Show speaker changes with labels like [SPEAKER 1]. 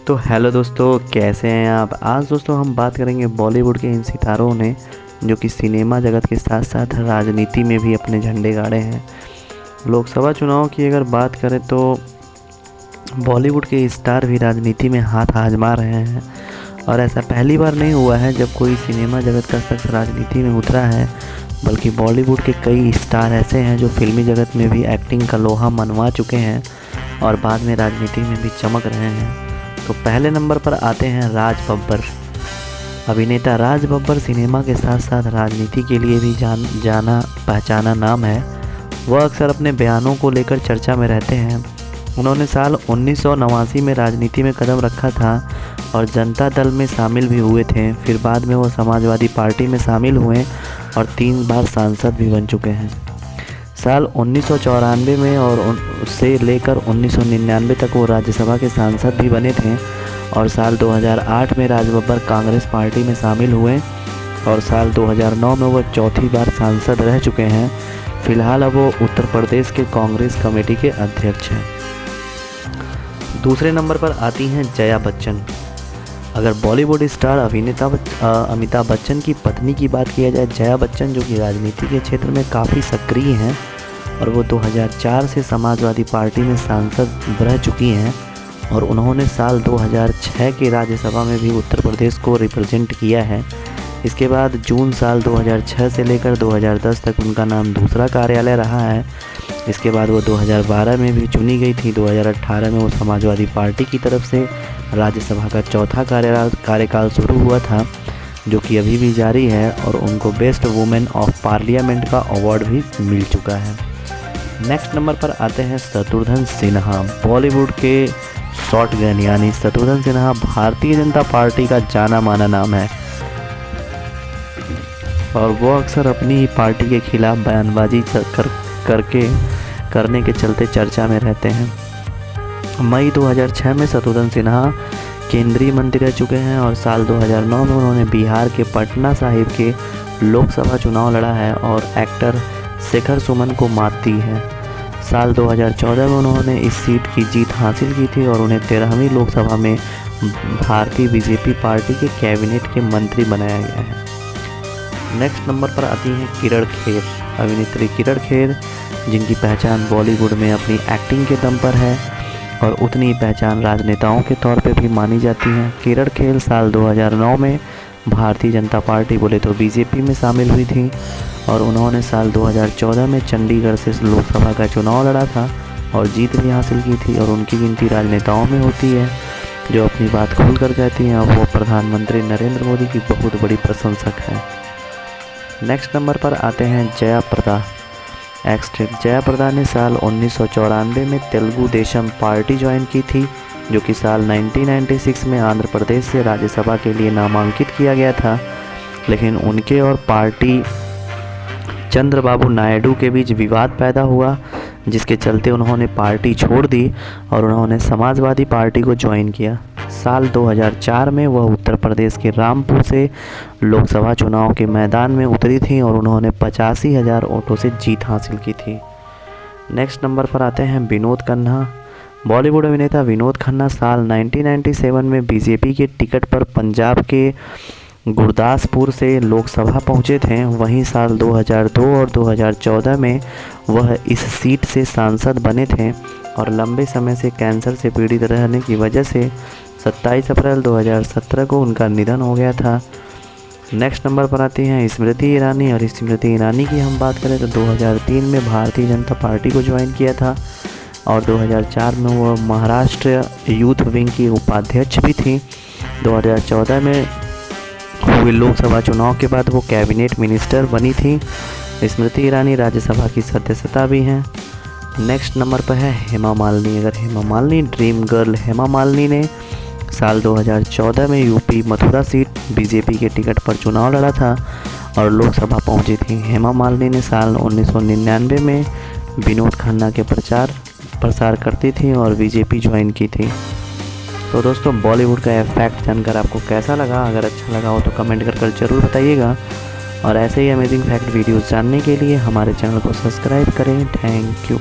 [SPEAKER 1] तो हेलो दोस्तों, कैसे हैं आप। आज दोस्तों हम बात करेंगे बॉलीवुड के इन सितारों ने जो कि सिनेमा जगत के साथ साथ राजनीति में भी अपने झंडे गाड़े हैं। लोकसभा चुनाव की अगर बात करें तो बॉलीवुड के स्टार भी राजनीति में हाथ आजमा रहे हैं और ऐसा पहली बार नहीं हुआ है जब कोई सिनेमा जगत का शख्स राजनीति में उतरा है, बल्कि बॉलीवुड के कई स्टार ऐसे हैं जो फिल्मी जगत में भी एक्टिंग का लोहा मनवा चुके हैं और बाद में राजनीति में भी चमक रहे हैं। तो पहले नंबर पर आते हैं राज बब्बर। अभिनेता राज बब्बर सिनेमा के साथ साथ राजनीति के लिए भी जाना पहचाना नाम है। वह अक्सर अपने बयानों को लेकर चर्चा में रहते हैं। उन्होंने साल 1989 में राजनीति में कदम रखा था और जनता दल में शामिल भी हुए थे। फिर बाद में वो समाजवादी पार्टी में शामिल हुए और 3 बार सांसद भी बन चुके हैं। साल 1994 में और उससे लेकर 1999 तक वो राज्यसभा के सांसद भी बने थे और साल 2008 में राज बब्बर कांग्रेस पार्टी में शामिल हुए और साल 2009 में वो चौथी बार सांसद रह चुके हैं। फिलहाल अब वो उत्तर प्रदेश के कांग्रेस कमेटी के अध्यक्ष हैं। दूसरे नंबर पर आती हैं जया बच्चन। अगर बॉलीवुड स्टार अभिनेता अमिताभ बच्चन की पत्नी की बात किया जाए, जया बच्चन जो कि राजनीति के क्षेत्र में काफ़ी सक्रिय हैं और वो 2004 से समाजवादी पार्टी में सांसद रह चुकी हैं और उन्होंने साल 2006 के राज्यसभा में भी उत्तर प्रदेश को रिप्रेजेंट किया है। इसके बाद जून साल 2006 से लेकर 2010 तक उनका नाम दूसरा कार्यालय रहा है। इसके बाद वो 2012 में भी चुनी गई थी। 2018 में वो समाजवादी पार्टी की तरफ से राज्यसभा का चौथा कार्यकाल शुरू हुआ था, जो कि अभी भी जारी है और उनको बेस्ट वुमेन ऑफ पार्लियामेंट का अवार्ड भी मिल चुका है। नेक्स्ट नंबर पर आते हैं शत्रुघ्न सिन्हा। बॉलीवुड के शॉटगन यानी शत्रुघ्न सिन्हा भारतीय जनता पार्टी का जाना माना नाम है और वो अक्सर अपनी पार्टी के खिलाफ बयानबाजी करने के चलते चर्चा में रहते हैं। मई 2006 में शत्रुघ्न सिन्हा केंद्रीय मंत्री रह चुके हैं और साल 2009 में उन्होंने बिहार के पटना साहिब के लोकसभा चुनाव लड़ा है और एक्टर शेखर सुमन को मात दी है। साल 2014 में उन्होंने इस सीट की जीत हासिल की थी और उन्हें 13वीं लोकसभा में भारतीय बीजेपी पार्टी के कैबिनेट के मंत्री बनाया गया है। नेक्स्ट नंबर पर आती हैं किरण खेर। अभिनेत्री किरण खेर जिनकी पहचान बॉलीवुड में अपनी एक्टिंग के दम पर है और उतनी ही पहचान राजनेताओं के तौर पे भी मानी जाती हैं। किरण खेर साल 2009 में भारतीय जनता पार्टी बोले तो बीजेपी में शामिल हुई थी और उन्होंने साल 2014 में चंडीगढ़ से लोकसभा का चुनाव लड़ा था और जीत भी हासिल की थी और उनकी गिनती राजनेताओं में होती है जो अपनी बात खोल कर कहती हैं और वो प्रधानमंत्री नरेंद्र मोदी की बहुत बड़ी प्रशंसक है। नेक्स्ट नंबर पर आते हैं जया प्रदा। एक्ट्रेस जया प्रदा ने साल 1994 में तेलुगु देशम पार्टी ज्वाइन की थी, जो कि साल 1996 में आंध्र प्रदेश से राज्यसभा के लिए नामांकित किया गया था, लेकिन उनके और पार्टी चंद्रबाबू नायडू के बीच विवाद पैदा हुआ जिसके चलते उन्होंने पार्टी छोड़ दी और उन्होंने समाजवादी पार्टी को ज्वाइन किया। साल 2004 में वह उत्तर प्रदेश के रामपुर से लोकसभा चुनाव के मैदान में उतरी थी और उन्होंने 85,000 वोटों से जीत हासिल की थी। नेक्स्ट नंबर पर आते हैं विनोद खन्ना। बॉलीवुड अभिनेता विनोद खन्ना साल 1997 में बीजेपी के टिकट पर पंजाब के गुरदासपुर से लोकसभा पहुंचे थे। वहीं साल 2002 और 2014 में वह इस सीट से सांसद बने थे और लंबे समय से कैंसर से पीड़ित रहने की वजह से 27 अप्रैल 2017 को उनका निधन हो गया था। नेक्स्ट नंबर पर आती हैं स्मृति ईरानी और स्मृति ईरानी की हम बात करें तो 2003 में भारतीय जनता पार्टी को ज्वाइन किया था और 2004 में वह महाराष्ट्र यूथ विंग की उपाध्यक्ष भी थी। 2014 में हुए लोकसभा चुनाव के बाद वो कैबिनेट मिनिस्टर बनी थी। स्मृति ईरानी राज्यसभा की सदस्यता भी हैं। नेक्स्ट नंबर पर है हेमा मालिनी। अगर हेमा मालिनी ड्रीम गर्ल हेमा मालिनी ने साल 2014 में यूपी मथुरा सीट बीजेपी के टिकट पर चुनाव लड़ा था और लोकसभा पहुंची थी। हेमा मालिनी ने साल 1999 में विनोद खन्ना के प्रसार करती थी और बीजेपी ज्वाइन की थी। तो दोस्तों, बॉलीवुड का यह फैक्ट जानकर आपको कैसा लगा? अगर अच्छा लगा हो तो कमेंट कर ज़रूर बताइएगा और ऐसे ही अमेजिंग फैक्ट वीडियोस जानने के लिए हमारे चैनल को सब्सक्राइब करें। Thank you.